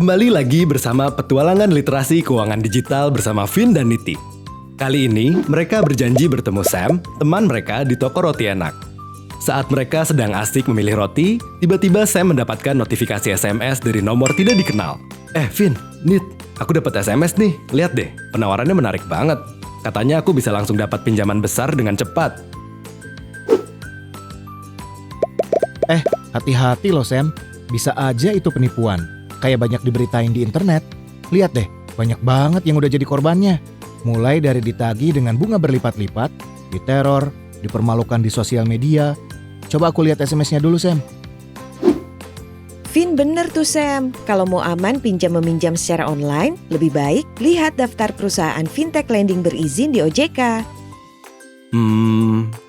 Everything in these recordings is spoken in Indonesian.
Kembali lagi bersama petualangan literasi keuangan digital bersama Vin dan Niti. Kali ini mereka berjanji bertemu Sam, teman mereka di toko roti enak. Saat mereka sedang asik memilih roti, tiba-tiba Sam mendapatkan notifikasi SMS dari nomor tidak dikenal. Vin, Nit, aku dapat SMS nih, lihat deh, penawarannya menarik banget. Katanya aku bisa langsung dapat pinjaman besar dengan cepat. Hati-hati loh Sam, bisa aja itu penipuan. Kayak banyak diberitain di internet. Lihat deh, banyak banget yang udah jadi korbannya. Mulai dari ditagih dengan bunga berlipat-lipat, diteror, dipermalukan di sosial media. Coba aku lihat SMS-nya dulu Sam. Vin bener tuh Sam, kalau mau aman pinjam-meminjam secara online, lebih baik lihat daftar perusahaan fintech lending berizin di OJK.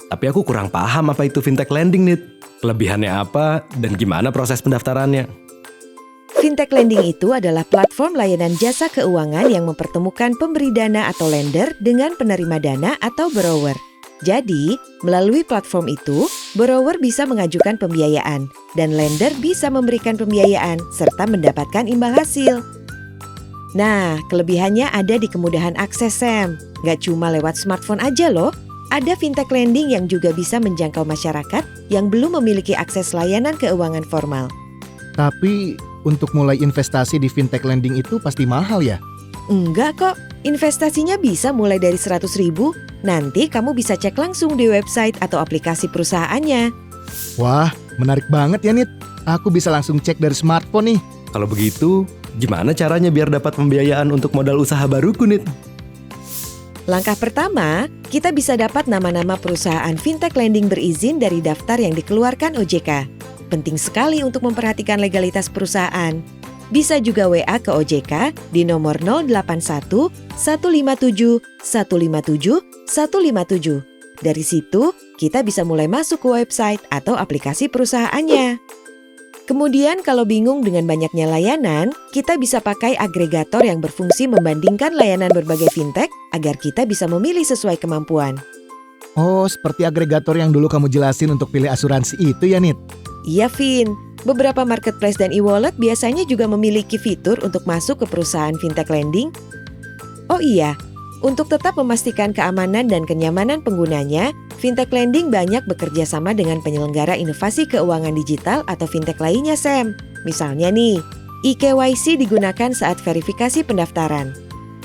Tapi aku kurang paham apa itu fintech lending, Nit. Kelebihannya apa dan gimana proses pendaftarannya? Fintech lending itu adalah platform layanan jasa keuangan yang mempertemukan pemberi dana atau lender dengan penerima dana atau borrower. Jadi, melalui platform itu, borrower bisa mengajukan pembiayaan dan lender bisa memberikan pembiayaan serta mendapatkan imbal hasil. Nah, kelebihannya ada di kemudahan akses Sam. Gak cuma lewat smartphone aja loh. Ada fintech lending yang juga bisa menjangkau masyarakat yang belum memiliki akses layanan keuangan formal. Tapi untuk mulai investasi di fintech lending itu pasti mahal ya? Enggak kok, investasinya bisa mulai dari 100.000. Nanti kamu bisa cek langsung di website atau aplikasi perusahaannya. Wah, menarik banget ya Nit. Aku bisa langsung cek dari smartphone nih. Kalau begitu, gimana caranya biar dapat pembiayaan untuk modal usaha baruku, Nit? Langkah pertama, kita bisa dapat nama-nama perusahaan fintech lending berizin dari daftar yang dikeluarkan OJK. Penting sekali untuk memperhatikan legalitas perusahaan. Bisa juga WA ke OJK di nomor 081 157 157 157. Dari situ, kita bisa mulai masuk ke website atau aplikasi perusahaannya. Kemudian kalau bingung dengan banyaknya layanan, kita bisa pakai agregator yang berfungsi membandingkan layanan berbagai fintech agar kita bisa memilih sesuai kemampuan. Oh, seperti agregator yang dulu kamu jelasin untuk pilih asuransi itu ya Nit? Iya Vin, beberapa marketplace dan e-wallet biasanya juga memiliki fitur untuk masuk ke perusahaan fintech lending. Oh iya, untuk tetap memastikan keamanan dan kenyamanan penggunanya, fintech lending banyak bekerja sama dengan penyelenggara inovasi keuangan digital atau fintech lainnya Sam. Misalnya nih, eKYC digunakan saat verifikasi pendaftaran.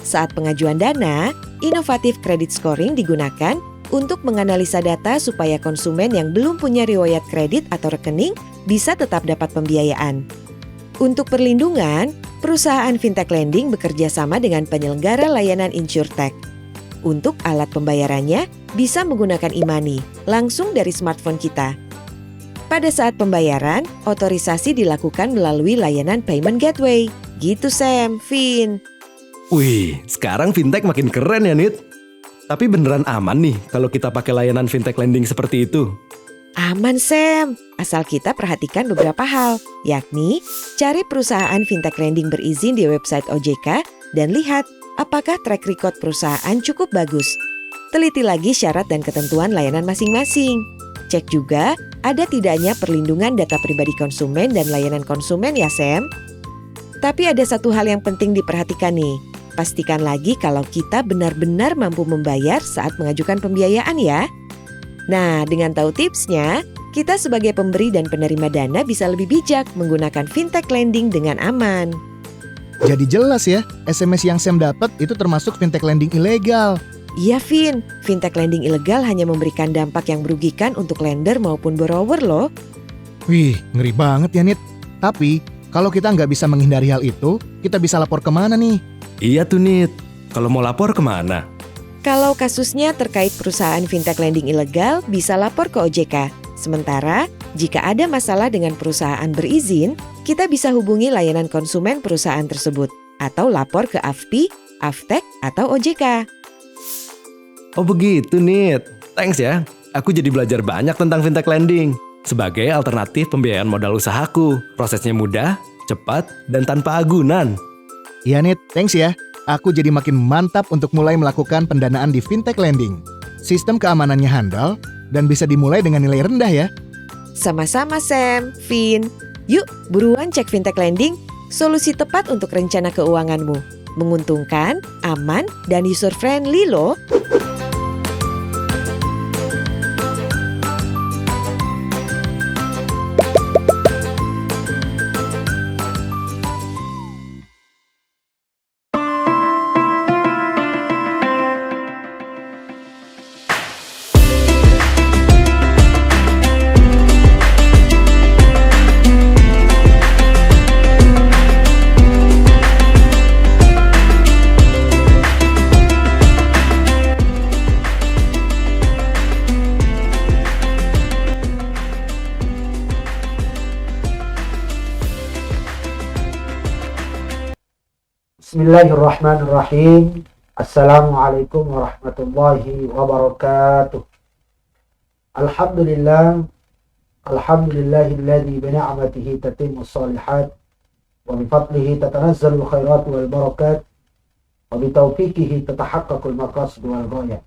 Saat pengajuan dana, inovatif credit scoring digunakan untuk menganalisa data supaya konsumen yang belum punya riwayat kredit atau rekening bisa tetap dapat pembiayaan. Untuk perlindungan, perusahaan fintech lending bekerja sama dengan penyelenggara layanan insurtech. Untuk alat pembayarannya, bisa menggunakan e-money langsung dari smartphone kita. Pada saat pembayaran, otorisasi dilakukan melalui layanan payment gateway. Gitu Sam, Vin. Wih, sekarang fintech makin keren ya, Nit. Tapi beneran aman nih kalau kita pakai layanan fintech lending seperti itu? Aman Sam, asal kita perhatikan beberapa hal, yakni cari perusahaan fintech lending berizin di website OJK dan lihat apakah track record perusahaan cukup bagus. Teliti lagi syarat dan ketentuan layanan masing-masing. Cek juga ada tidaknya perlindungan data pribadi konsumen dan layanan konsumen ya Sam. Tapi ada satu hal yang penting diperhatikan nih. Pastikan lagi kalau kita benar-benar mampu membayar saat mengajukan pembiayaan ya. Nah, dengan tahu tipsnya, kita sebagai pemberi dan penerima dana bisa lebih bijak menggunakan fintech lending dengan aman. Jadi jelas ya, SMS yang Sam dapat itu termasuk fintech lending ilegal. Iya Vin, fintech lending ilegal hanya memberikan dampak yang merugikan untuk lender maupun borrower loh. Wih, ngeri banget ya Nit. Tapi, kalau kita nggak bisa menghindari hal itu, kita bisa lapor kemana nih? Iya tuh, Nit. Kalau mau lapor kemana? Kalau kasusnya terkait perusahaan fintech lending ilegal, bisa lapor ke OJK. Sementara, jika ada masalah dengan perusahaan berizin, kita bisa hubungi layanan konsumen perusahaan tersebut atau lapor ke AFPI, AFTEK, atau OJK. Oh begitu, Nit. Thanks ya. Aku jadi belajar banyak tentang fintech lending. Sebagai alternatif pembiayaan modal usahaku. Prosesnya mudah, cepat, dan tanpa agunan. Iya Nit, thanks ya. Aku jadi makin mantap untuk mulai melakukan pendanaan di fintech lending. Sistem keamanannya handal dan bisa dimulai dengan nilai rendah ya. Sama-sama Sam, Vin. Yuk, buruan cek fintech lending. Solusi tepat untuk rencana keuanganmu. Menguntungkan, aman, dan user friendly loh. Bismillahirrahmanirrahim. Assalamualaikum warahmatullahi wabarakatuh. Alhamdulillahilladzi bi ni'matihi tatimmu shalihat wa bi fadlihi tatanazzalu khairat wal barakat wa bi taufiqihi tatahaqqaqul maqasid wal ghayat.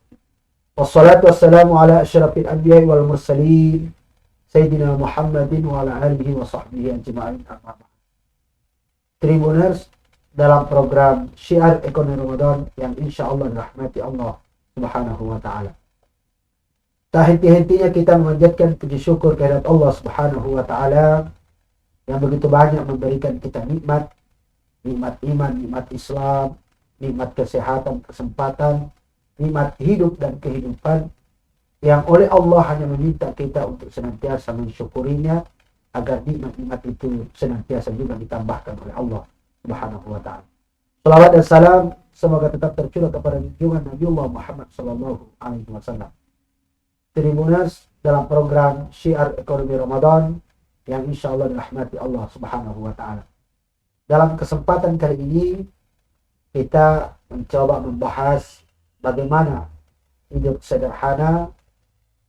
Wassalatu wassalamu ala asyrafil anbiya'i wal mursalin sayyidina Muhammadin wa ala alihi wa sahbihi ajma'in. Tribuners, dalam program Syiar Ekonomi Ramadan yang insya Allah dirahmati Allah Subhanahu wa Ta'ala. Tak henti-hentinya kita memanjatkan puji syukur kehadirat Allah Subhanahu wa Ta'ala yang begitu banyak memberikan kita nikmat iman, nikmat Islam, nikmat kesehatan, kesempatan, nikmat hidup dan kehidupan yang oleh Allah hanya meminta kita untuk senantiasa mensyukurinya agar nikmat-nikmat itu senantiasa juga ditambahkan oleh Allah Subhanahu wa Ta'ala. Salawat dan salam semoga tetap tercurah kepada junjungan Nabiullah Muhammad sallallahu alaihi wasallam. Tribuners, dalam program Syiar Ekonomi Ramadan yang insya Allah dirahmati Allah Subhanahu wa Ta'ala. Dalam kesempatan kali ini kita mencoba membahas bagaimana hidup sederhana,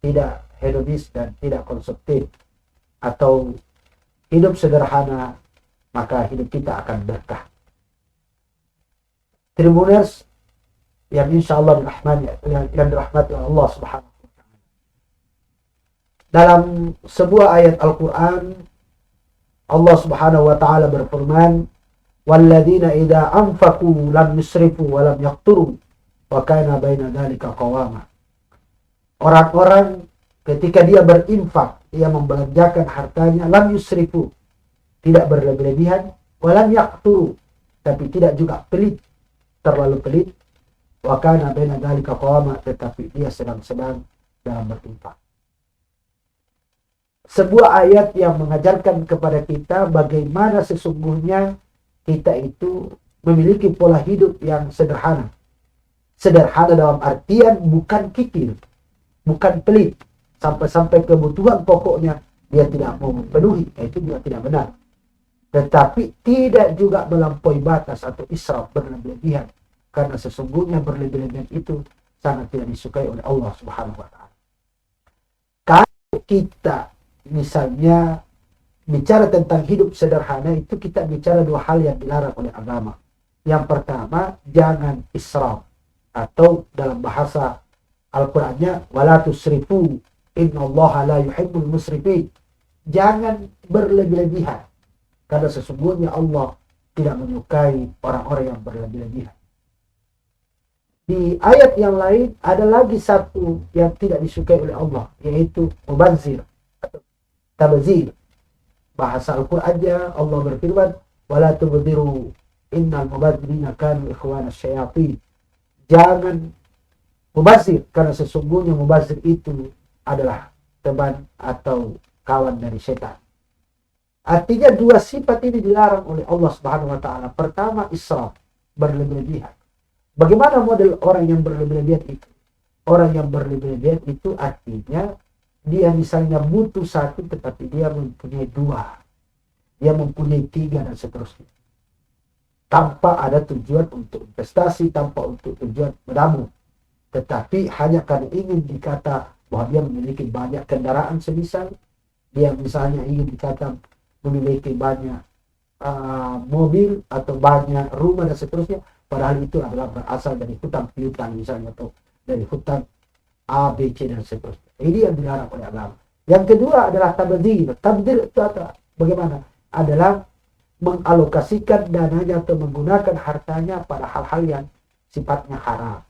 tidak hedonis dan tidak konsumtif, atau hidup sederhana maka hidup kita akan berkah. Tribuners yang insya Allah dirahmati oleh Allah Subhanahu wa Ta'ala. Dalam sebuah ayat Al-Quran, Allah Subhanahu wa Ta'ala berfirman, "Walladzina idza anfaqu lam yusrifu wa lam yaqturu wa kana baina dzalika qawama." Orang-orang ketika dia berinfak, dia membelanjakan hartanya, lam yusrifu, tidak berlebih-lebihan, walam yaqturu, tapi tidak juga pelit, terlalu pelit, wa kana baina dzalika qawama, tetapi dia sedang-sedang dalam berinfak. Sebuah ayat yang mengajarkan kepada kita bagaimana sesungguhnya kita itu memiliki pola hidup yang sederhana. Sederhana dalam artian bukan kikir, bukan pelit, sampai-sampai kebutuhan pokoknya dia tidak mau memenuhi, itu juga tidak benar. Tetapi tidak juga melampaui batas atau israf, berlebihan, karena sesungguhnya berlebihan itu sangat tidak disukai oleh Allah Subhanahu wa Ta'ala. Kalau kita misalnya bicara tentang hidup sederhana, itu kita bicara dua hal yang dilarang oleh agama. Yang pertama, jangan israf, atau dalam bahasa Al-Qur'annya wala tusrifu innallaha la yuhibbul musrifin. Jangan berlebih-lebihan, karena sesungguhnya Allah tidak menyukai orang-orang yang berlebih-lebihan. Di ayat yang lain ada lagi satu yang tidak disukai oleh Allah, yaitu mubazir atau tabazir. Bahasa Al-Qur'annya Allah berfirman, "Wala tubdziru innal mubadzirina kanu ikhwana syayatin." Jangan mubazir, karena sesungguhnya mubazir itu adalah teman atau kawan dari setan. Artinya dua sifat ini dilarang oleh Allah Subhanahu wa Ta'ala. Pertama, israf, berlebihan. Bagaimana model orang yang berlebihan itu? Orang yang berlebihan itu artinya dia misalnya butuh satu tetapi dia mempunyai dua, dia mempunyai tiga dan seterusnya, tanpa ada tujuan untuk investasi, tanpa untuk tujuan menabung, tetapi hanya karena ingin dikata bahwa dia memiliki banyak kendaraan semisal, dia misalnya ingin dikata memiliki banyak mobil atau banyak rumah dan seterusnya, padahal itu adalah berasal dari hutang piutang misalnya, atau dari hutang A, B, C dan seterusnya. Ini yang dilarang oleh agama. Yang kedua adalah tabdzir. Tabdzir itu bagaimana? Adalah mengalokasikan dananya atau menggunakan hartanya pada hal-hal yang sifatnya haram.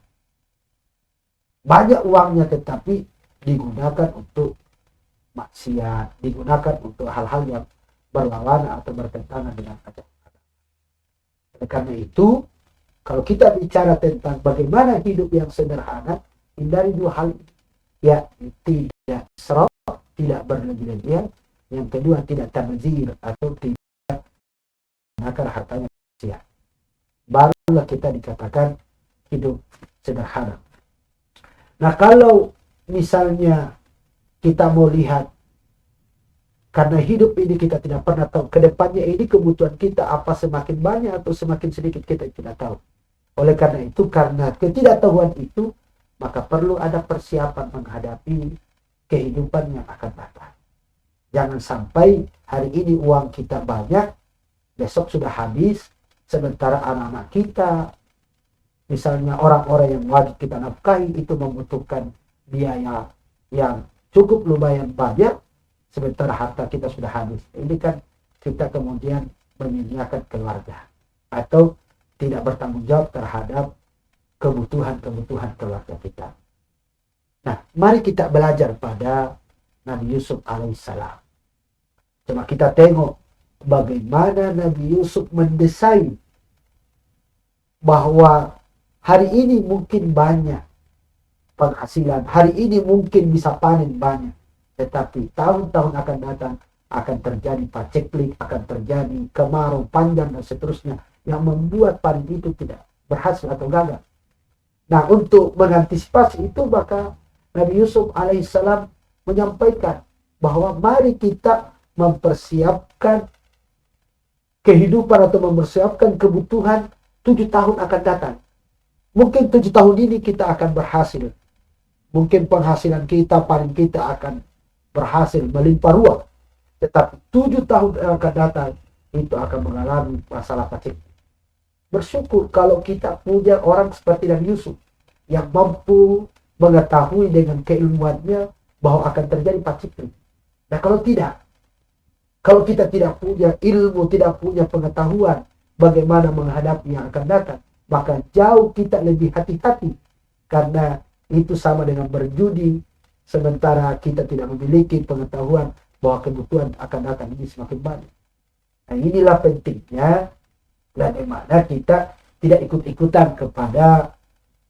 Banyak uangnya tetapi digunakan untuk maksiat, digunakan untuk hal-hal yang berlawanan atau bertentangan dengan ajaran. Oleh karena itu, kalau kita bicara tentang bagaimana hidup yang sederhana, hindari dua hal ini. Ya, tidak serok, tidak berlebih-lebihan. Yang kedua, tidak tabzir atau tidak menggunakan hartanya maksiat. Barulah kita dikatakan hidup sederhana. Nah, kalau misalnya kita mau lihat, karena hidup ini kita tidak pernah tahu ke depannya ini kebutuhan kita apa, semakin banyak atau semakin sedikit kita tidak tahu. Oleh karena itu, karena ketidaktahuan itu, maka perlu ada persiapan menghadapi kehidupan yang akan datang. Jangan sampai hari ini uang kita banyak, besok sudah habis, sementara anak-anak kita, misalnya orang-orang yang wajib kita nafkahi itu membutuhkan biaya yang cukup lumayan banyak, sementara harta kita sudah habis. Ini kan kita kemudian menyia-nyiakan keluarga atau tidak bertanggung jawab terhadap kebutuhan-kebutuhan keluarga kita. Nah, mari kita belajar pada Nabi Yusuf alaihissalam. Coba kita tengok bagaimana Nabi Yusuf mendesain bahwa hari ini mungkin banyak penghasilan, hari ini mungkin bisa panen banyak, tetapi tahun-tahun akan datang akan terjadi paceklik, akan terjadi kemarau panjang dan seterusnya yang membuat panen itu tidak berhasil atau gagal. Nah, untuk mengantisipasi itu, maka Nabi Yusuf alaihissalam menyampaikan bahwa mari kita mempersiapkan kehidupan atau mempersiapkan kebutuhan 7 tahun akan datang. Mungkin 7 tahun ini kita akan berhasil. Mungkin penghasilan kita, panen kita akan berhasil melimpah ruah. Tetapi 7 tahun yang akan datang itu akan mengalami masalah paceklik. Bersyukur kalau kita punya orang seperti Nabi Yusuf yang mampu mengetahui dengan keilmuannya bahwa akan terjadi paceklik. Nah, kalau tidak, kalau kita tidak punya ilmu, tidak punya pengetahuan bagaimana menghadapi yang akan datang, maka jauh kita lebih hati-hati, karena itu sama dengan berjudi sementara kita tidak memiliki pengetahuan bahwa kebutuhan akan datang ini semakin banyak. Nah, inilah pentingnya bagaimana kita tidak ikut-ikutan kepada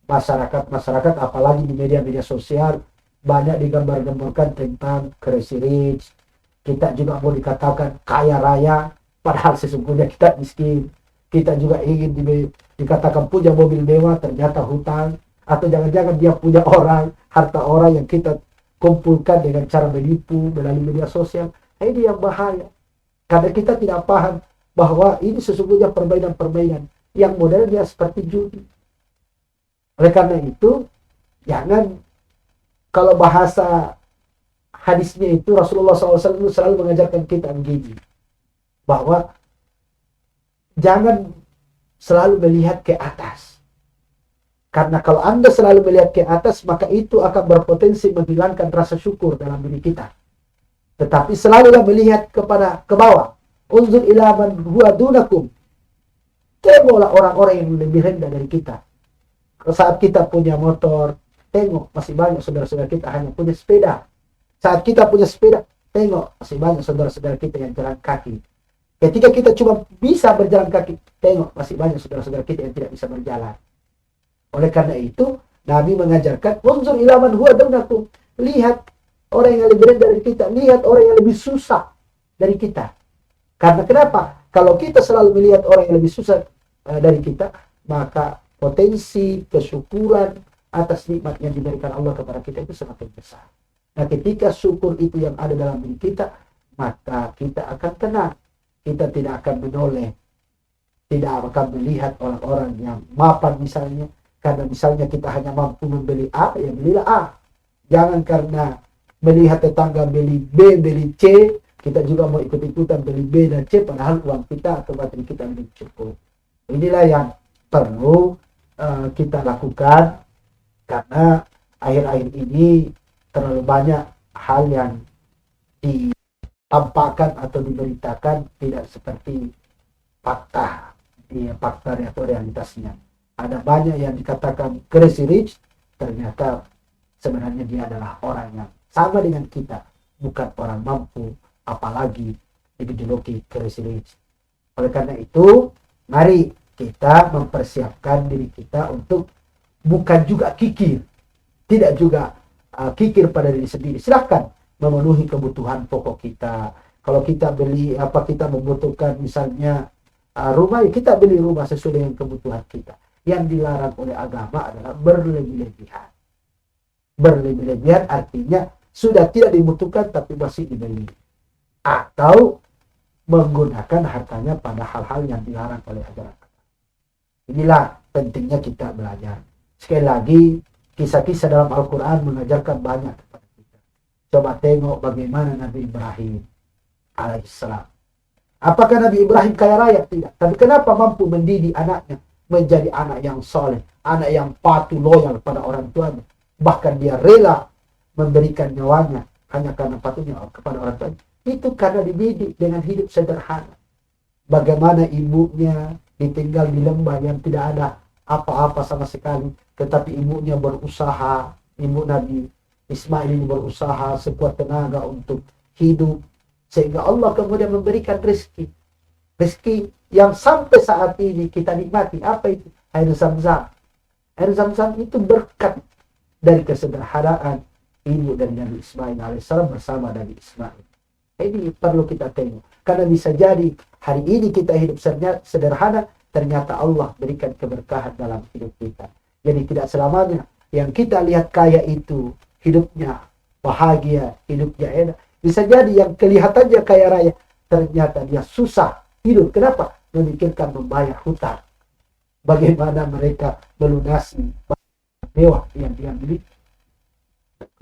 masyarakat, apalagi di media-media sosial banyak digambar-gambarkan tentang crazy rich. Kita juga mau dikatakan kaya raya, padahal sesungguhnya kita miskin. Kita juga ingin dikatakan punya mobil mewah, ternyata hutang. Atau jangan-jangan dia punya orang, harta orang yang kita kumpulkan dengan cara menipu melalui media sosial. Nah, ini yang bahaya. Karena kita tidak paham bahwa ini sesungguhnya permainan-permainan yang modelnya seperti judi. Oleh karena itu, jangan, kalau bahasa hadisnya itu Rasulullah SAW selalu mengajarkan kita begini, bahwa jangan selalu melihat ke atas. Karena kalau Anda selalu melihat ke atas, maka itu akan berpotensi menghilangkan rasa syukur dalam diri kita. Tetapi selalulah melihat ke bawah. Unzur ila man huwa dunakum. Tengoklah orang-orang yang lebih rendah dari kita. Saat kita punya motor, tengok masih banyak saudara-saudara kita hanya punya sepeda. Saat kita punya sepeda, tengok masih banyak saudara-saudara kita yang jalan kaki. Ketika kita cuma bisa berjalan kaki, tengok masih banyak saudara-saudara kita yang tidak bisa berjalan. Oleh karena itu, Nabi mengajarkan, unzur ila man huwa dunakum. Lihat orang yang lebih rendah dari kita, lihat orang yang lebih susah dari kita. Karena kenapa? Kalau kita selalu melihat orang yang lebih susah dari kita, maka potensi kesyukuran atas nikmat yang diberikan Allah kepada kita itu semakin besar. Nah, ketika syukur itu yang ada dalam diri kita, maka kita akan tenang. Kita tidak akan menoleh, tidak akan melihat orang-orang yang mapan misalnya. Karena misalnya kita hanya mampu membeli A, ya belilah A. Jangan karena melihat tetangga beli B, beli C, kita juga mau ikut-ikutan beli B dan C, padahal uang kita atau materi kita belum cukup. Inilah yang perlu kita lakukan, karena akhir-akhir ini terlalu banyak hal yang ditampakkan atau diberitakan tidak seperti fakta, fakta atau realitasnya. Ada banyak yang dikatakan crazy rich, ternyata sebenarnya dia adalah orang yang sama dengan kita, bukan orang mampu, apalagi dijuluki crazy rich. Oleh karena itu, mari kita mempersiapkan diri kita untuk bukan juga kikir, tidak juga kikir pada diri sendiri. Silahkan memenuhi kebutuhan pokok kita. Kalau kita beli kita membutuhkan misalnya rumah, ya kita beli rumah sesuai dengan kebutuhan kita. Yang dilarang oleh agama adalah berlebih-lebihan. Berlebih-lebihan artinya sudah tidak dibutuhkan tapi masih dibeli, atau menggunakan hartanya pada hal-hal yang dilarang oleh agama. Inilah pentingnya kita belajar. Sekali lagi, kisah-kisah dalam Al-Quran mengajarkan banyak kepada kita. Coba tengok bagaimana Nabi Ibrahim alaihissalam. Apakah Nabi Ibrahim kaya raya? Tidak. Tapi kenapa mampu mendidik anaknya menjadi anak yang soleh, anak yang patuh, loyal pada orang tuanya. Bahkan dia rela memberikan nyawanya hanya karena patuhnya kepada orang tuanya. Itu karena dididik dengan hidup sederhana. Bagaimana ibunya ditinggal di lembah yang tidak ada apa-apa sama sekali, tetapi ibunya berusaha, ibu Nabi Ismail ini berusaha sekuat tenaga untuk hidup, sehingga Allah kemudian memberikan rezeki. Rezeki yang sampai saat ini kita nikmati. Apa itu? Air Zam-Zam. Air Zam-Zam itu berkat dari kesederhanaan ibu dari Nabi Ismail alaihissalam bersama Nabi Ismail. Ini perlu kita tengok. Karena bisa jadi hari ini kita hidup sederhana, ternyata Allah berikan keberkahan dalam hidup kita. Jadi tidak selamanya yang kita lihat kaya itu hidupnya bahagia, hidupnya enak. Bisa jadi yang kelihatannya kaya raya, ternyata dia susah hidup. Kenapa? Memikirkan membayar hutang. Bagaimana mereka melunasi mewah yang dia miliki.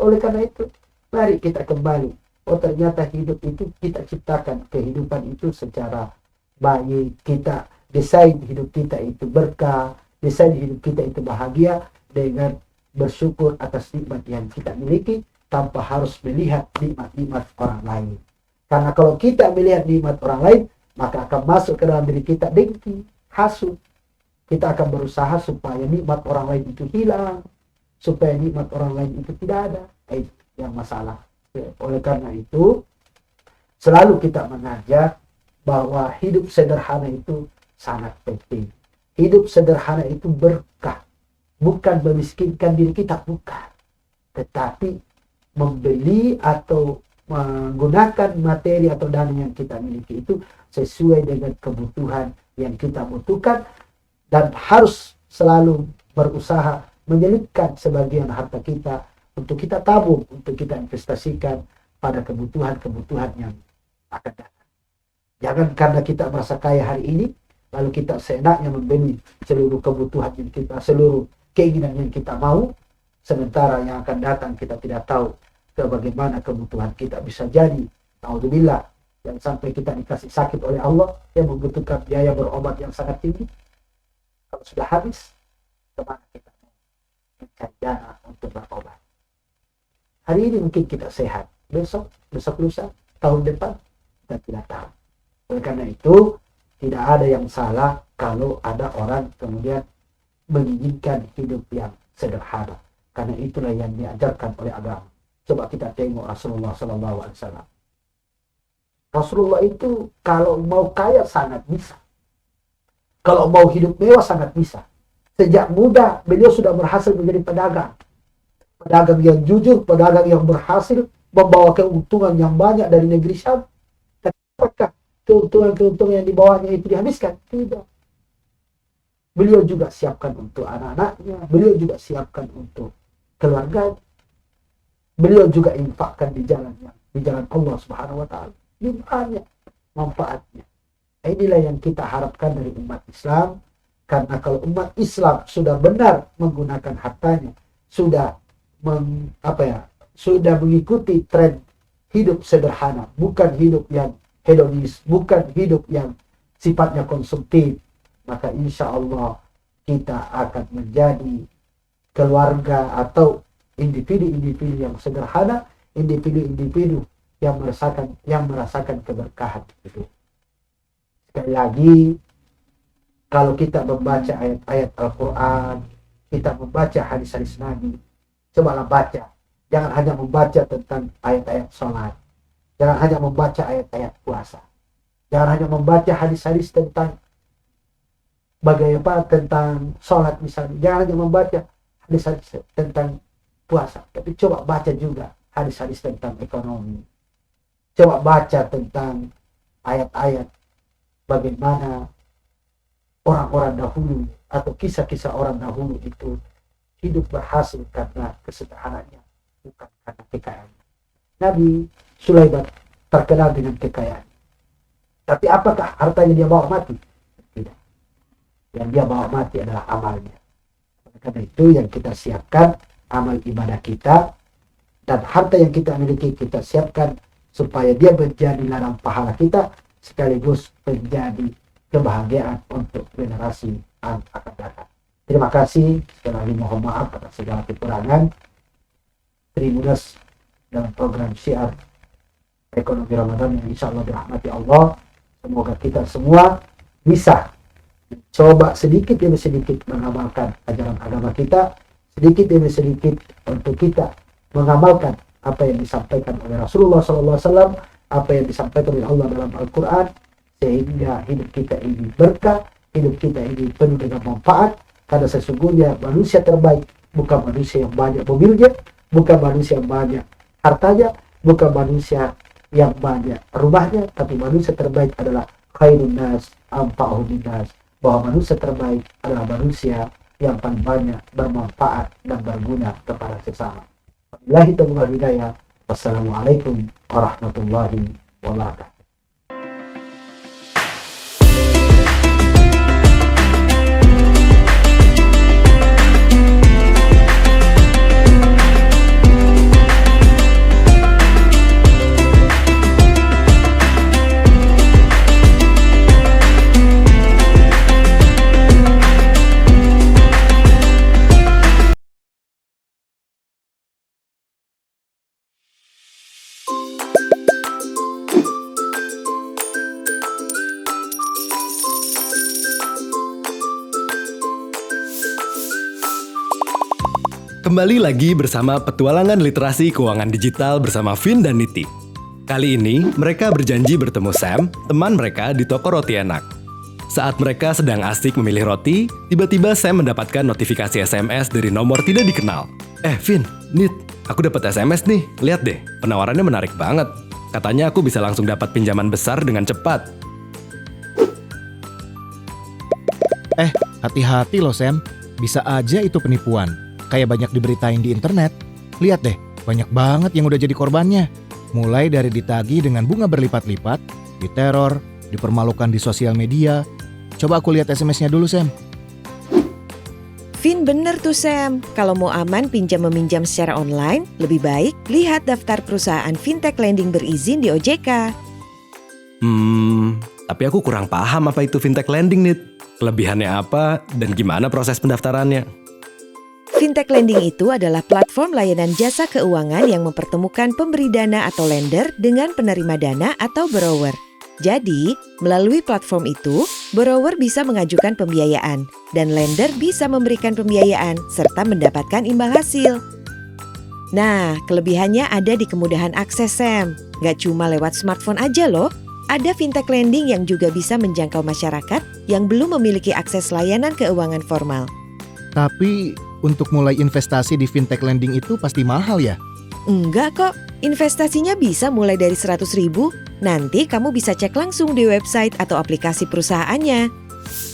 Oleh karena itu, mari kita kembali. Oh, ternyata hidup itu kita ciptakan kehidupan itu secara baik. Kita desain hidup kita itu berkah, desain hidup kita itu bahagia dengan bersyukur atas nikmat yang kita miliki tanpa harus melihat nikmat-nikmat orang lain. Karena kalau kita melihat nikmat orang lain, maka akan masuk ke dalam diri kita dengki, hasut. Kita akan berusaha supaya nikmat orang lain itu hilang, supaya nikmat orang lain itu tidak ada. Itu yang masalah. Oleh karena itu, selalu kita mengajak bahwa hidup sederhana itu sangat penting. Hidup sederhana itu berkah. Bukan memiskinkan diri kita, bukan. Tetapi membeli atau menggunakan materi atau dana yang kita miliki itu sesuai dengan kebutuhan yang kita butuhkan, dan harus selalu berusaha menyelipkan sebagian harta kita untuk kita tabung, untuk kita investasikan pada kebutuhan-kebutuhan yang akan datang. Jangan karena kita merasa kaya hari ini, lalu kita seenaknya membeli seluruh kebutuhan yang kita, seluruh keinginan yang kita mau, sementara yang akan datang kita tidak tahu bagaimana kebutuhan kita. Bisa jadi, naudzubillah, yang sampai kita dikasih sakit oleh Allah yang membutuhkan biaya berobat yang sangat tinggi. Kalau sudah habis, kemana kita mencari dana untuk berobat? Hari ini mungkin kita sehat, besok lusa, tahun depan kita tidak tahu. Oleh karena itu, tidak ada yang salah kalau ada orang kemudian menginginkan hidup yang sederhana. Karena itulah yang diajarkan oleh agama. Coba kita tengok Rasulullah SAW. Rasulullah itu kalau mau kaya sangat bisa. Kalau mau hidup mewah sangat bisa. Sejak muda beliau sudah berhasil menjadi pedagang. Pedagang yang jujur, pedagang yang berhasil membawa keuntungan yang banyak dari negeri Syam. Tapi apakah keuntungan-keuntungan yang dibawanya itu dihabiskan? Tidak. Beliau juga siapkan untuk anak-anaknya. Beliau juga siapkan untuk keluarga. Beliau juga infakkan di jalan Allah Subhanahu wa taala. Banyak manfaatnya. Inilah yang kita harapkan dari umat Islam. Karena kalau umat Islam sudah benar menggunakan hartanya, sudah mengikuti tren hidup sederhana, bukan hidup yang hedonis, bukan hidup yang sifatnya konsumtif, maka insya Allah kita akan menjadi keluarga atau individu-individu yang sederhana, individu-individu yang merasakan keberkahan itu. Sekali lagi, Kalau kita membaca ayat-ayat Al-Quran, kita membaca hadis-hadis Nabi, cobalah baca. Jangan hanya membaca tentang ayat-ayat sholat. Jangan hanya membaca ayat-ayat puasa. Jangan hanya membaca hadis-hadis tentang bagaimana tentang sholat misalnya. Jangan hanya membaca hadis-hadis tentang puasa. Tapi coba baca juga hadis-hadis tentang ekonomi. Coba baca tentang ayat-ayat bagaimana orang-orang dahulu atau kisah-kisah orang dahulu itu hidup berhasil karena kesederhanaannya, bukan karena kekayaan. Nabi Sulaiman terkenal dengan kekayaan. Tapi apakah hartanya dia bawa mati? Tidak. Yang dia bawa mati adalah amalnya. Karena itu yang kita siapkan amal ibadah kita, dan harta yang kita miliki kita siapkan supaya dia menjadi ladang pahala kita sekaligus menjadi kebahagiaan untuk generasi yang akan datang. Terima kasih. Sekali lagi mohon maaf atas segala kekurangan. Tribuners dalam program Syiar Ekonomi Ramadan yang insya Allah dirahmati Allah. Semoga kita semua bisa coba sedikit demi sedikit mengamalkan ajaran agama kita, sedikit demi sedikit untuk kita mengamalkan apa yang disampaikan oleh Rasulullah SAW, apa yang disampaikan oleh Allah dalam Al-Quran, sehingga hidup kita ini berkah, hidup kita ini penuh dengan manfaat. Karena sesungguhnya manusia terbaik bukan manusia yang banyak mobilnya, bukan manusia yang banyak hartanya, bukan manusia yang banyak rumahnya, tapi manusia terbaik adalah khairun nas anfa'uhum linnas, bahwa manusia terbaik adalah manusia yang paling banyak bermanfaat dan berguna kepada sesama. Wabillahi taufiq hidayah. Wassalamualaikum warahmatullahi wabarakatuh. Kembali lagi bersama petualangan literasi keuangan digital bersama Vin dan Niti. Kali ini mereka berjanji bertemu Sam, teman mereka di toko roti enak. Saat mereka sedang asik memilih roti, tiba-tiba Sam mendapatkan notifikasi SMS dari nomor tidak dikenal. Vin, Nit, aku dapat SMS nih, lihat deh, penawarannya menarik banget. Katanya aku bisa langsung dapat pinjaman besar dengan cepat. Hati-hati loh Sam, bisa aja itu penipuan. Kayak banyak diberitain di internet. Lihat deh, banyak banget yang udah jadi korbannya. Mulai dari ditagih dengan bunga berlipat-lipat, diteror, dipermalukan di sosial media. Coba aku lihat SMS-nya dulu Sam. Vin bener tuh Sam, kalau mau aman pinjam-meminjam secara online, lebih baik lihat daftar perusahaan fintech lending berizin di OJK. Tapi aku kurang paham apa itu fintech lending, Nit. Kelebihannya apa dan gimana proses pendaftarannya? Fintech lending itu adalah platform layanan jasa keuangan yang mempertemukan pemberi dana atau lender dengan penerima dana atau borrower. Jadi, melalui platform itu, borrower bisa mengajukan pembiayaan dan lender bisa memberikan pembiayaan serta mendapatkan imbal hasil. Nah, kelebihannya ada di kemudahan akses Sam. Gak cuma lewat smartphone aja loh. Ada fintech lending yang juga bisa menjangkau masyarakat yang belum memiliki akses layanan keuangan formal. Tapi untuk mulai investasi di fintech lending itu pasti mahal ya? Enggak kok, investasinya bisa mulai dari 100.000. Nanti kamu bisa cek langsung di website atau aplikasi perusahaannya.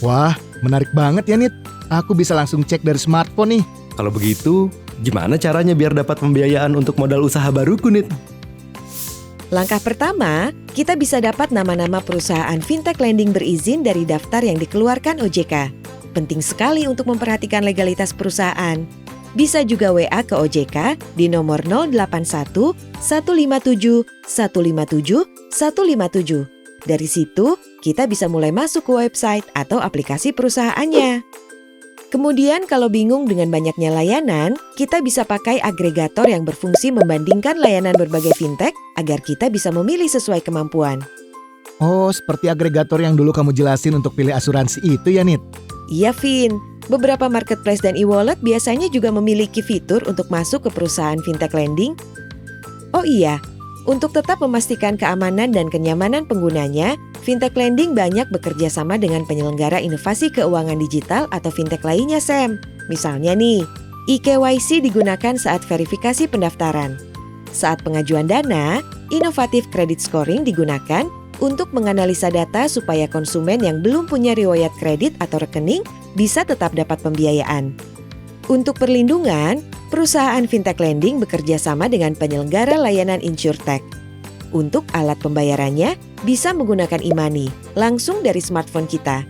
Wah, menarik banget ya Nit. Aku bisa langsung cek dari smartphone nih. Kalau begitu, gimana caranya biar dapat pembiayaan untuk modal usaha baruku, Nit? Langkah pertama, kita bisa dapat nama-nama perusahaan fintech lending berizin dari daftar yang dikeluarkan OJK. Penting sekali untuk memperhatikan legalitas perusahaan. Bisa juga WA ke OJK di nomor 081 157 157 157. Dari situ, kita bisa mulai masuk ke website atau aplikasi perusahaannya. Kemudian kalau bingung dengan banyaknya layanan, kita bisa pakai agregator yang berfungsi membandingkan layanan berbagai fintech agar kita bisa memilih sesuai kemampuan. Oh, seperti agregator yang dulu kamu jelasin untuk pilih asuransi itu ya, Nit? Iya, Vin. Beberapa marketplace dan e-wallet biasanya juga memiliki fitur untuk masuk ke perusahaan fintech lending. Oh iya, untuk tetap memastikan keamanan dan kenyamanan penggunanya, fintech lending banyak bekerja sama dengan penyelenggara inovasi keuangan digital atau fintech lainnya, Sam. Misalnya nih, eKYC digunakan saat verifikasi pendaftaran. Saat pengajuan dana, inovatif credit scoring digunakan untuk menganalisa data supaya konsumen yang belum punya riwayat kredit atau rekening bisa tetap dapat pembiayaan. Untuk perlindungan, perusahaan fintech lending bekerja sama dengan penyelenggara layanan InsurTech. Untuk alat pembayarannya, bisa menggunakan e-money langsung dari smartphone kita.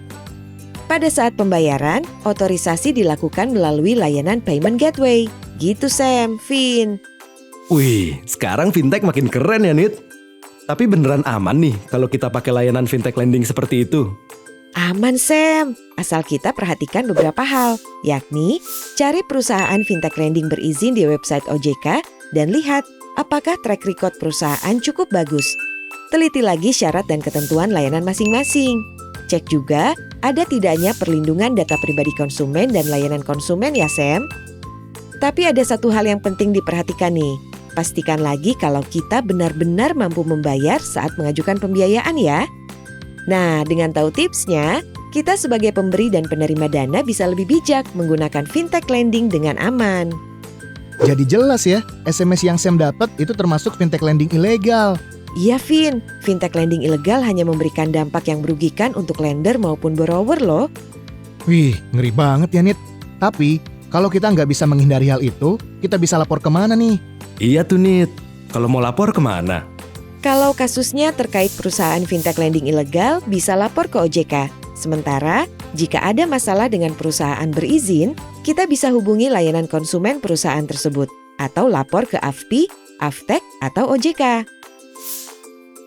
Pada saat pembayaran, otorisasi dilakukan melalui layanan payment gateway. Gitu Sam, Vin. Wih, sekarang fintech makin keren ya, Nit. Tapi beneran aman nih kalau kita pakai layanan fintech lending seperti itu? Aman Sam, asal kita perhatikan beberapa hal, yakni cari perusahaan fintech lending berizin di website OJK dan lihat apakah track record perusahaan cukup bagus. Teliti lagi syarat dan ketentuan layanan masing-masing. Cek juga ada tidaknya perlindungan data pribadi konsumen dan layanan konsumen ya Sam. Tapi ada satu hal yang penting diperhatikan nih. Pastikan lagi kalau kita benar-benar mampu membayar saat mengajukan pembiayaan ya. Nah, dengan tahu tipsnya, kita sebagai pemberi dan penerima dana bisa lebih bijak menggunakan fintech lending dengan aman. Jadi jelas ya, SMS yang Sam dapat itu termasuk fintech lending ilegal. Iya Vin, fintech lending ilegal hanya memberikan dampak yang merugikan untuk lender maupun borrower loh. Wih, ngeri banget ya, Nit. Tapi, kalau kita nggak bisa menghindari hal itu, kita bisa lapor kemana nih? Iya tuh, Nit. Kalau mau lapor kemana? Kalau kasusnya terkait perusahaan fintech lending ilegal, bisa lapor ke OJK. Sementara, jika ada masalah dengan perusahaan berizin, kita bisa hubungi layanan konsumen perusahaan tersebut atau lapor ke AFPI, AFTEK, atau OJK.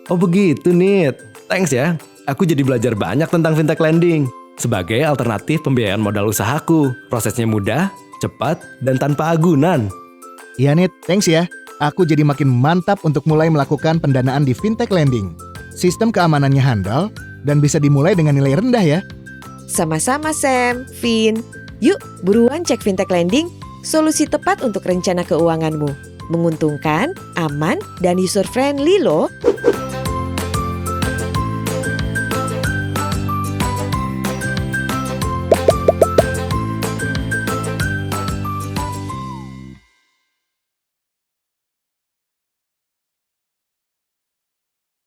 Oh begitu, Nit. Thanks ya. Aku jadi belajar banyak tentang fintech lending. Sebagai alternatif pembiayaan modal usahaku. Prosesnya mudah, cepat, dan tanpa agunan. Iya, Nit. Thanks ya. Aku jadi makin mantap untuk mulai melakukan pendanaan di fintech lending. Sistem keamanannya handal dan bisa dimulai dengan nilai rendah ya. Sama-sama Sam, Vin. Yuk, buruan cek fintech lending, solusi tepat untuk rencana keuanganmu. Menguntungkan, aman, dan user friendly loh.